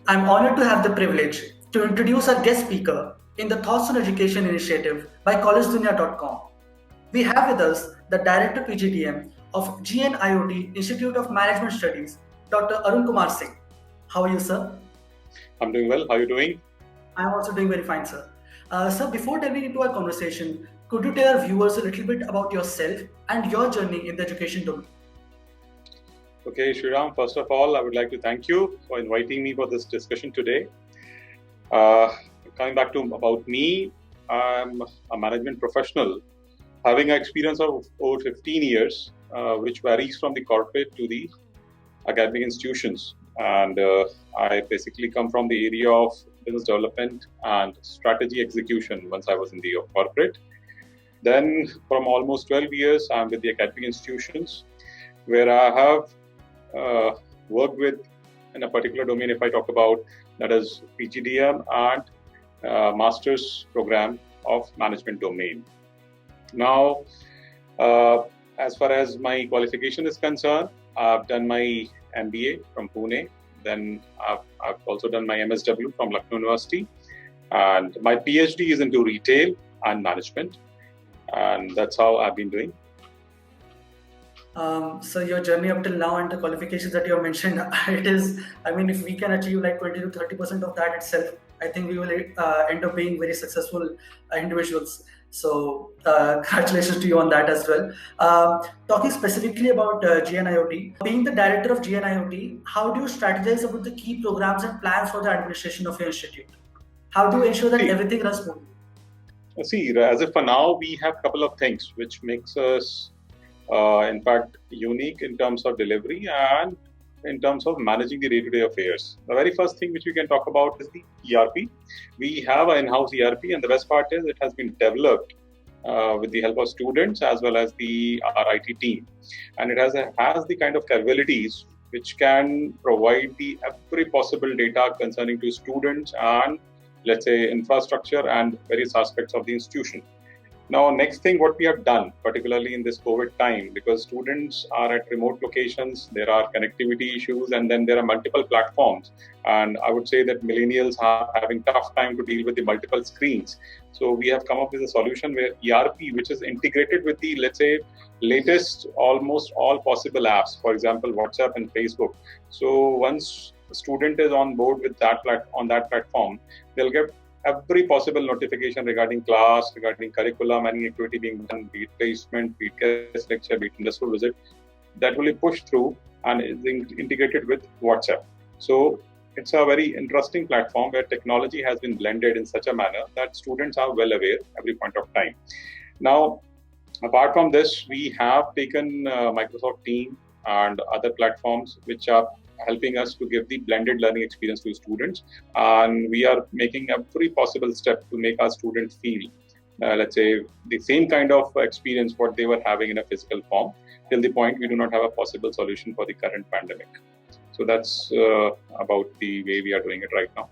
I'm honored to have the privilege to introduce our guest speaker in the Thoughts on Education initiative by collegedunia.com. We have with us the Director PGDM of GNIOT Institute of Management Studies, Dr. Arun Kumar Singh. How are you, sir? I'm doing well. How are you doing? I'm also doing very fine, sir. Sir, before delving into our conversation, could you tell our viewers a little bit about yourself and your journey in the education domain? Okay, Shriram, first of all, I would like to thank you for inviting me for this discussion today. Uh, Coming back to about me, I'm a management professional having an experience of over 15 years, which varies from the corporate to the academic institutions. And I basically come from the area of business development and strategy execution once I was in the corporate. Then, from almost 12 years, I'm with the academic institutions where I have worked with in a particular domain. If I talk about that is PGDM and master's program of management domain. Now, as far as my qualification is concerned, I've done my MBA from Pune. Then I've also done my MSW from Lucknow University, and my PhD is into retail and management, and that's how I've been doing. So your journey up till now and the qualifications that you have mentioned, it is, I mean, if we can achieve like 20 to 30% of that itself, I think we will end up being very successful individuals. So congratulations to you on that as well. Talking specifically about GNIOT, being the director of GNIOT, how do you strategize about the key programs and plans for the administration of your institute? How do you ensure that everything runs smoothly? See, as of for now, we have a couple of things which makes us in fact, unique in terms of delivery and in terms of managing the day-to-day affairs. The very first thing which we can talk about is the ERP. We have an in-house ERP, and the best part is it has been developed with the help of students as well as our IT team. And it has the kind of capabilities which can provide the every possible data concerning to students and, let's say, infrastructure and various aspects of the institution. Now, next thing, what we have done, particularly in this COVID time, because students are at remote locations, there are connectivity issues, and then there are multiple platforms. And I would say that millennials are having tough time to deal with the multiple screens. So we have come up with a solution where ERP, which is integrated with the, let's say, latest almost all possible apps, for example, WhatsApp and Facebook. So once a student is on board with that on that platform, they'll get every possible notification regarding class, regarding curriculum, any activity being done, be it placement, be it guest lecture, be it industrial visit, that will be pushed through and is integrated with WhatsApp. So it's a very interesting platform where technology has been blended in such a manner that students are well aware every point of time. Now, apart from this, we have taken Microsoft Teams and other platforms which are helping us to give the blended learning experience to students. And we are making every possible step to make our students feel, let's say, the same kind of experience what they were having in a physical form, till the point we do not have a possible solution for the current pandemic. So that's about the way we are doing it right now.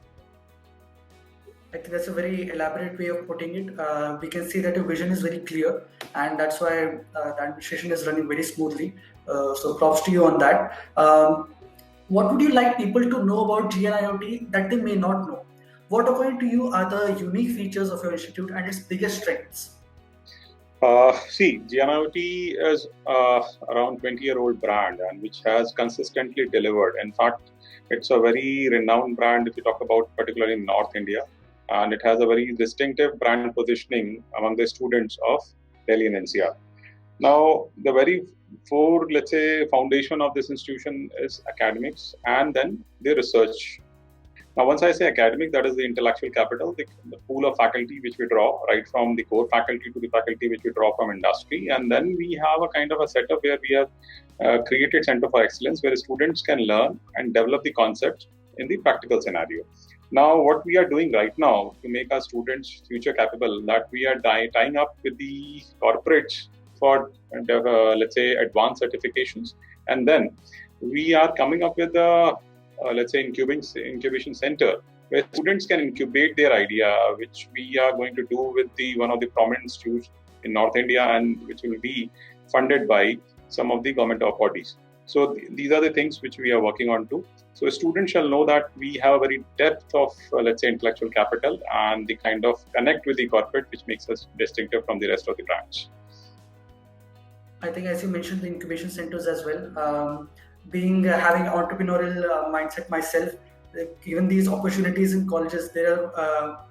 I think that's a very elaborate way of putting it. We can see that your vision is very clear, and that's why the administration is running very smoothly. So props to you on that. What would you like people to know about GNIOT that they may not know? What, according to you, are the unique features of your institute and its biggest strengths? See, GNIOT is around 20-year-old brand and which has consistently delivered. In fact, it's a very renowned brand if you talk about particularly in North India. And it has a very distinctive brand positioning among the students of Delhi and NCR. Now, the very let's say, foundation of this institution is academics and then the research. Now, once I say academic, that is the intellectual capital, the pool of faculty which we draw, right from the core faculty to the faculty which we draw from industry. And then we have a kind of a setup where we have created Center for Excellence, where students can learn and develop the concepts in the practical scenario. Now, what we are doing right now to make our students future capable, that we are tying up with the corporates for, let's say, advanced certifications. And then we are coming up with a, let's say, incubation center where students can incubate their idea, which we are going to do with one of the prominent institutes in North India and which will be funded by some of the government bodies. So these are the things which we are working on to. So a student shall know that we have a very depth of, let's say, intellectual capital and the kind of connect with the corporate, which makes us distinctive from the rest of the branch. I think, as you mentioned, the incubation centers as well. Being having entrepreneurial mindset myself, like, even these opportunities in colleges,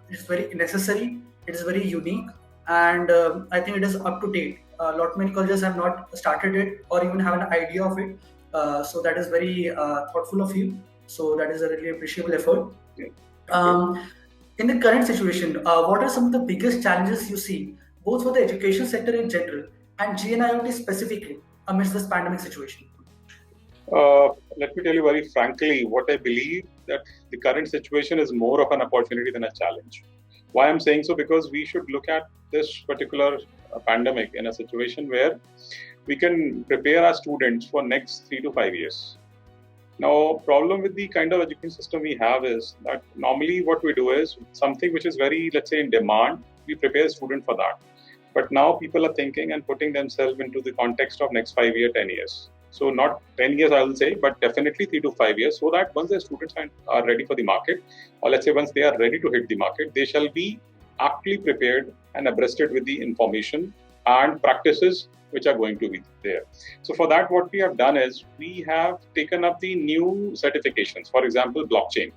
it's very necessary. It is very unique, and I think it is up to date. A lot many colleges have not started it or even have an idea of it. So that is very thoughtful of you. So that is a really appreciable effort. Yeah. Um, in the current situation, what are some of the biggest challenges you see, both for the education sector in general and GNIOT specifically, amidst this pandemic situation? Let me tell you very frankly, what I believe that the current situation is more of an opportunity than a challenge. Why I'm saying so? Because we should look at this particular pandemic in a situation where we can prepare our students for next 3 to 5 years. Now, problem with the kind of education system we have is that normally what we do is something which is very, let's say, in demand, we prepare a student for that. But now people are thinking and putting themselves into the context of next 5 years, 10 years. So not 10 years, I will say, but definitely 3 to 5 years, so that once the students are ready for the market, or let's say once they are ready to hit the market, they shall be aptly prepared and abreasted with the information and practices which are going to be there. So for that, what we have done is we have taken up the new certifications, for example, blockchain,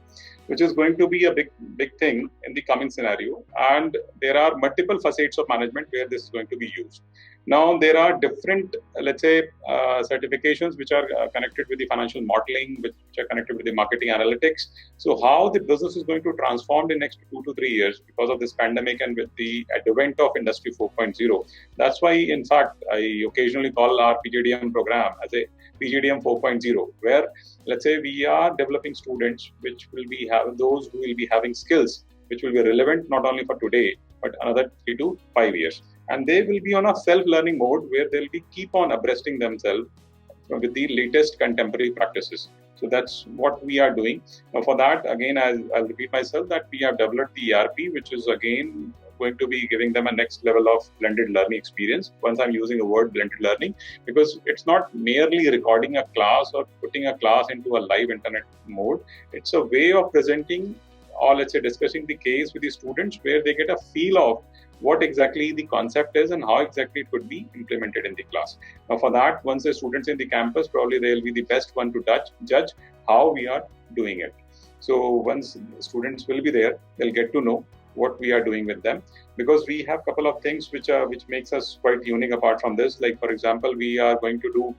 which is going to be a big thing in the coming scenario. And there are multiple facets of management where this is going to be used. Now, there are different, let's say, certifications which are connected with the financial modeling, which are connected with the marketing analytics. So how the business is going to transform in next 2 to 3 years because of this pandemic and with the advent of Industry 4.0. That's why, in fact, I occasionally call our PGDM program as a PGDM 4.0, where, let's say, we are developing students which will be those who will be having skills which will be relevant not only for today, but another 3 to 5 years. And they will be on a self-learning mode where they'll be keep on abreasting themselves with the latest contemporary practices. So that's what we are doing. Now for that, again, I'll repeat myself that we have developed the ERP, which is again going to be giving them a next level of blended learning experience. Once I'm using the word blended learning, because it's not merely recording a class or putting a class into a live internet mode. It's a way of presenting, or let's say discussing the case with the students where they get a feel of what exactly the concept is and how exactly it could be implemented in the class. Now for that, once the students in the campus, probably they'll be the best one to judge how we are doing it. So once students will be there, they'll get to know what we are doing with them, because we have a couple of things which makes us quite unique apart from this. Like for example, we are going to do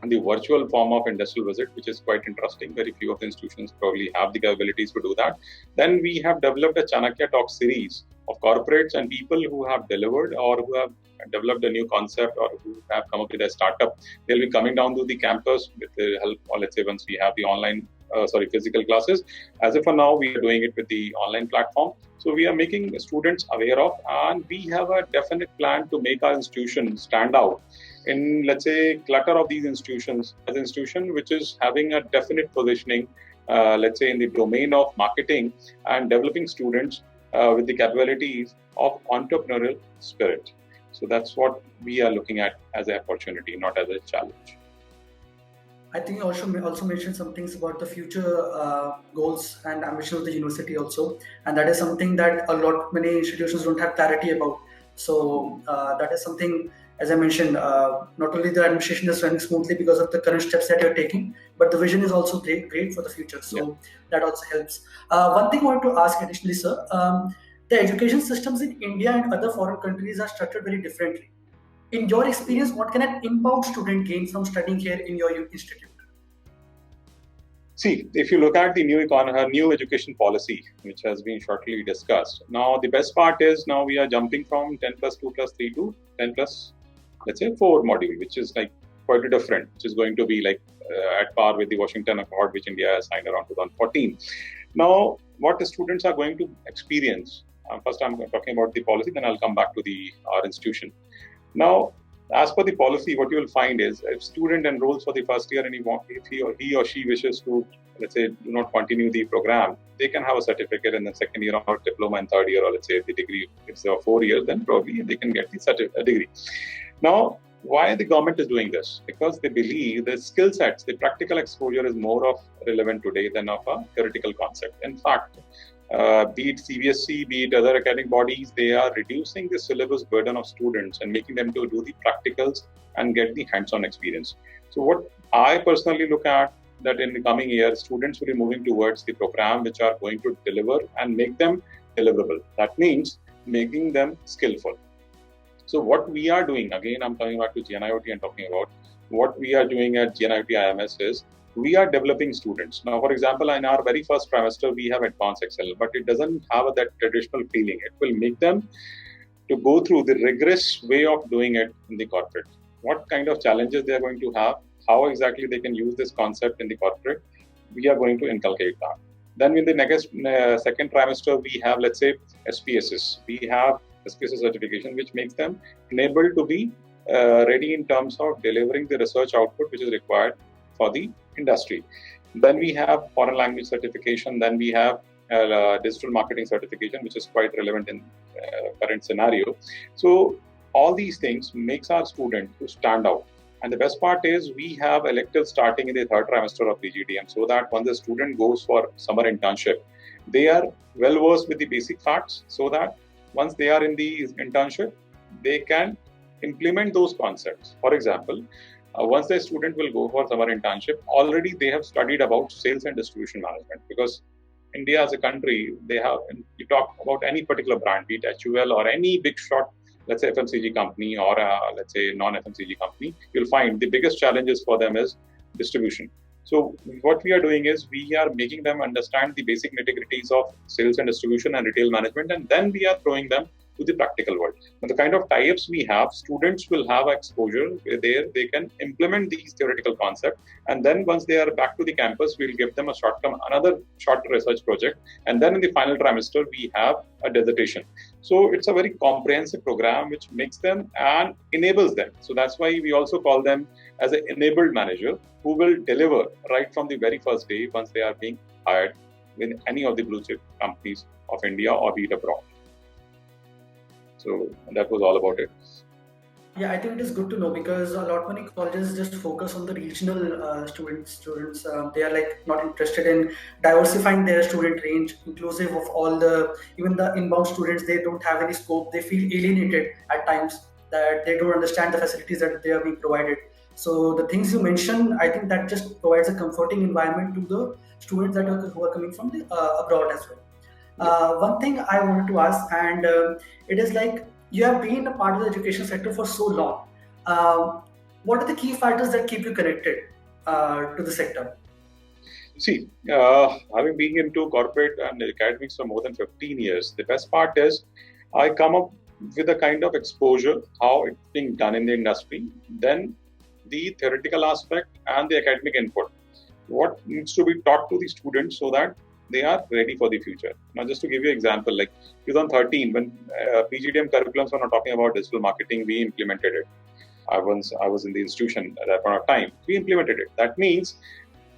the virtual form of industrial visit, which is quite interesting. Very few of the institutions probably have the capabilities to do that. Then we have developed a Chanakya Talk series of corporates and people who have delivered or who have developed a new concept or who have come up with a startup. They'll be coming down to the campus with the help, or let's say once we have the physical classes. As of for now, we are doing it with the online platform. So we are making students aware of, and we have a definite plan to make our institution stand out in, let's say, clutter of these institutions as an institution which is having a definite positioning, let's say, in the domain of marketing and developing students with the capabilities of entrepreneurial spirit. So that's what we are looking at as an opportunity, not as a challenge. I think you also mentioned some things about the future goals and ambition of the university also, and that is something that many institutions don't have clarity about. So that is something, as I mentioned, not only the administration is running smoothly because of the current steps that you're taking, but the vision is also great for the future. So that also helps. One thing I want to ask additionally, sir, the education systems in India and other foreign countries are structured very differently. In your experience, what can an inbound student gain from studying here in your institute? See, if you look at the new education policy, which has been shortly discussed, now the best part is now we are jumping from 10 plus 2 plus 3 to 10 plus, let's say, 4 module, which is like quite different, which is going to be like at par with the Washington Accord, which India has signed around 2014. Now, what the students are going to experience, first I'm talking about the policy, then I'll come back to our institution. Now, as per the policy, what you will find is if student enrolls for the first year and if he or she wishes to, let's say, do not continue the program, they can have a certificate in the second year or diploma in third year, or let's say if the degree, if there are 4 years, then probably they can get the degree. Now, Why the government is doing this? Because they believe the skill sets, the practical exposure is more of relevant today than of a theoretical concept. In fact, be it CBSE, be it other academic bodies, they are reducing the syllabus burden of students and making them to do the practicals and get the hands-on experience. So what I personally look at, that in the coming year, students will be moving towards the program which are going to deliver and make them deliverable. That means making them skillful. So what we are doing, again, I'm coming back to GNIOT and talking about what we are doing at GNIOT IMS is we are developing students. Now, for example, in our very first trimester, we have Advanced Excel, but it doesn't have that traditional feeling. It will make them to go through the rigorous way of doing it in the corporate. What kind of challenges they are going to have, how exactly they can use this concept in the corporate, we are going to inculcate that. Then in the next second trimester, we have, let's say, SPSS. We have SPSS certification, which makes them enabled to be ready in terms of delivering the research output which is required for the industry. Then we have foreign language certification. Then we have digital marketing certification, which is quite relevant in current scenario. So all these things makes our student to stand out. And the best part is we have electives starting in the third trimester of PGDM, so that once the student goes for summer internship, they are well versed with the basic facts, so that once they are in the internship, they can implement those concepts. For example, once the student will go for summer internship, already they have studied about sales and distribution management, because India as a country, they have, you talk about any particular brand, be it HUL or any big shot, let's say FMCG company or let's say non-FMCG company, you'll find the biggest challenges for them is distribution. So what we are doing is we are making them understand the basic nitty-gritties of sales and distribution and retail management, and then we are throwing them to the practical world. Now, the kind of tie-ups we have, students will have exposure where they can implement these theoretical concepts, and then once they are back to the campus, we'll give them another short research project, and then in the final trimester, we have a dissertation. So it's a very comprehensive program which makes them and enables them. So that's why we also call them as an enabled manager who will deliver right from the very first day once they are being hired in any of the blue chip companies of India or be it abroad. So that was all about it. Yeah, I think it is good to know, because a lot many colleges just focus on the regional students. They are like not interested in diversifying their student range, inclusive of all the even the inbound students. They don't have any scope. They feel alienated at times, that they don't understand the facilities that they are being provided. So the things you mentioned, I think that just provides a comforting environment to the students who are coming from the abroad as well. One thing I wanted to ask, and it is like you have been a part of the education sector for so long. What are the key factors that keep you connected to the sector? See, having been into corporate and academics for more than 15 years, the best part is I come up with a kind of exposure, how it's being done in the industry, then the theoretical aspect and the academic input. What needs to be taught to the students so that they are ready for the future. Now, just to give you an example, like 2013, when PGDM curriculums were not talking about digital marketing, we implemented it. I was in the institution at that point of time. We implemented it. That means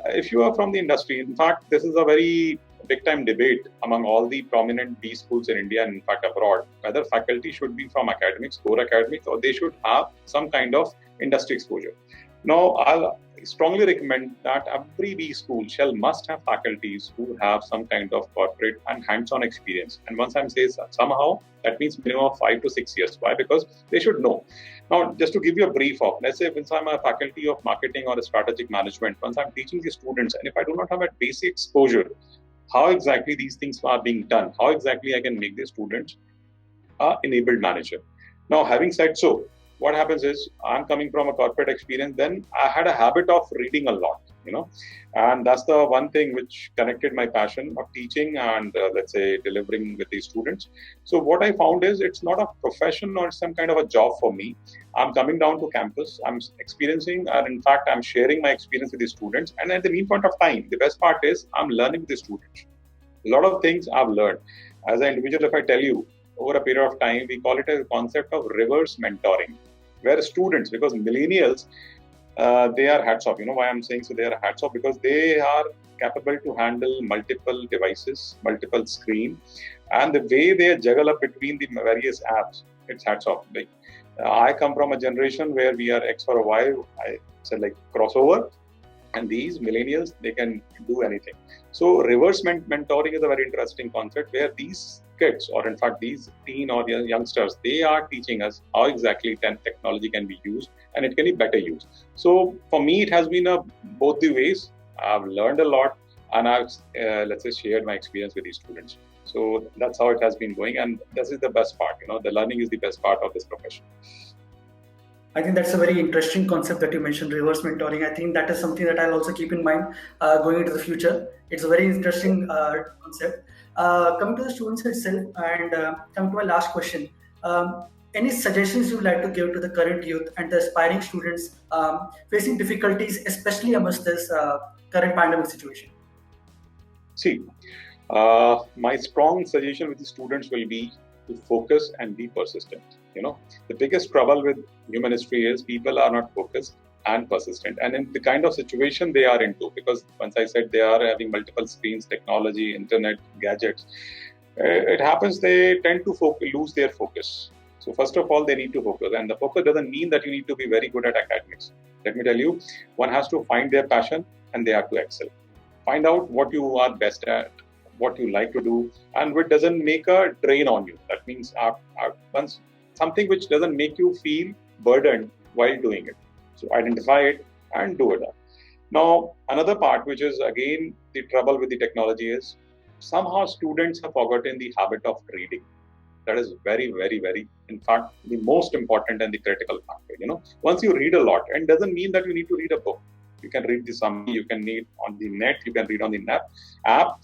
if you are from the industry, in fact, this is a very big time debate among all the prominent B schools in India and in fact abroad, whether faculty should be from academics, core academics, or they should have some kind of industry exposure. Now, I'll strongly recommend that every B school must have faculties who have some kind of corporate and hands-on experience. And once I'm saying somehow, that means minimum of 5 to 6 years. Why? Because they should know. Now, just to give you a brief of, let's say once I'm a faculty of marketing or a strategic management, once I'm teaching the students, and if I do not have a basic exposure, how exactly these things are being done, how exactly I can make the students an enabled manager. Now, having said so, what happens is I'm coming from a corporate experience, then I had a habit of reading a lot, and that's the one thing which connected my passion of teaching and let's say delivering with these students. So what I found is it's not a profession or some kind of a job for me. I'm coming down to campus, I'm experiencing, and in fact, I'm sharing my experience with the students. And at the mean point of time, the best part is I'm learning with the students. A lot of things I've learned. As an individual, if I tell you, over a period of time, we call it a concept of reverse mentoring, where students, because millennials, they are hats off. You know why I'm saying so? They are hats off because they are capable to handle multiple devices, multiple screen, and the way they juggle up between the various apps, it's hats off. Like I come from a generation where we are X for a Y. I said like crossover, and these millennials, they can do anything. So reverse mentoring is a very interesting concept where these kids, or in fact these teen or youngsters, they are teaching us how exactly technology can be used, and it can be better used. So for me, it has been both the ways. I've learned a lot, and I've let's say shared my experience with these students. So that's how it has been going, and this is the best part. The learning is the best part of this profession. I think that's a very interesting concept that you mentioned, reverse mentoring. I think that is something that I'll also keep in mind going into the future. It's a very interesting concept. Coming to the students itself, and coming to my last question, any suggestions you'd like to give to the current youth and the aspiring students facing difficulties, especially amidst this current pandemic situation? See, my strong suggestion with the students will be to focus and be persistent. The biggest trouble with human history is people are not focused and persistent, and in the kind of situation they are into, because once I said they are having multiple screens, technology, internet, gadgets, it happens they tend to lose their focus. So first of all, they need to focus, and the focus doesn't mean that you need to be very good at academics. Let me tell you, one has to find their passion and they have to excel. Find out what you are best at, what you like to do, and what doesn't make a drain on you. That means once something which doesn't make you feel burdened while doing it. So identify it and do it. Now, another part, which is again the trouble with the technology, is somehow students have forgotten the habit of reading. That is very, very, very, in fact, the most important and the critical factor. Once you read a lot, and doesn't mean that you need to read a book. You can read the summary, you can read on the net, you can read on the app.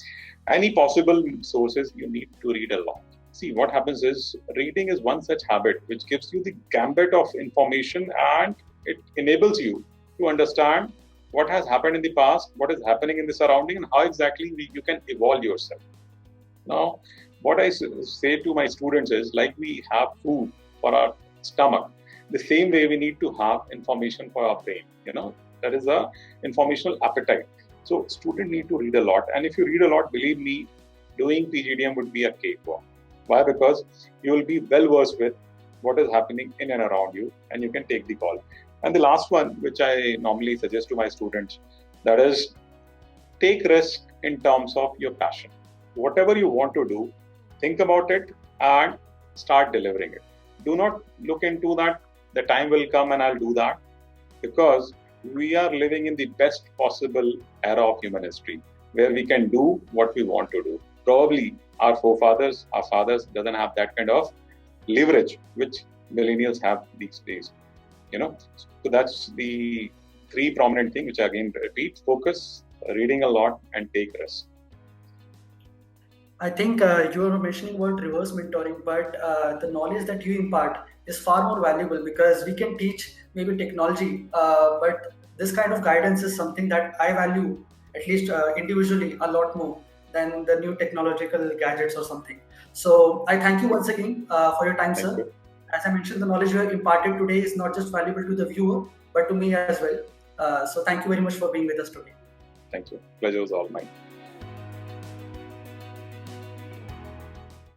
Any possible sources, you need to read a lot. See, what happens is reading is one such habit which gives you the gambit of information, and it enables you to understand what has happened in the past, what is happening in the surrounding, and how exactly you can evolve yourself. Now, what I say to my students is, like we have food for our stomach, the same way we need to have information for our brain. That is a informational appetite. So students need to read a lot, and if you read a lot, believe me, doing PGDM would be a cakewalk. Why? Because you will be well versed with what is happening in and around you, and you can take the call. And the last one, which I normally suggest to my students, that is, take risk in terms of your passion. Whatever you want to do, think about it and start delivering it. Do not look into that, the time will come and I'll do that, because we are living in the best possible era of human history where we can do what we want to do. Probably our forefathers, our fathers doesn't have that kind of leverage which millennials have these days. So that's the three prominent things, which I again repeat: focus, reading a lot, and take risks. I think you were mentioning about reverse mentoring, but the knowledge that you impart is far more valuable, because we can teach maybe technology, but this kind of guidance is something that I value, at least individually, a lot more than the new technological gadgets or something. So I thank you once again for your time, Thank sir. you. As I mentioned, the knowledge you have imparted today is not just valuable to the viewer, but to me as well. So thank you very much for being with us today. Thank you. Pleasure was all mine.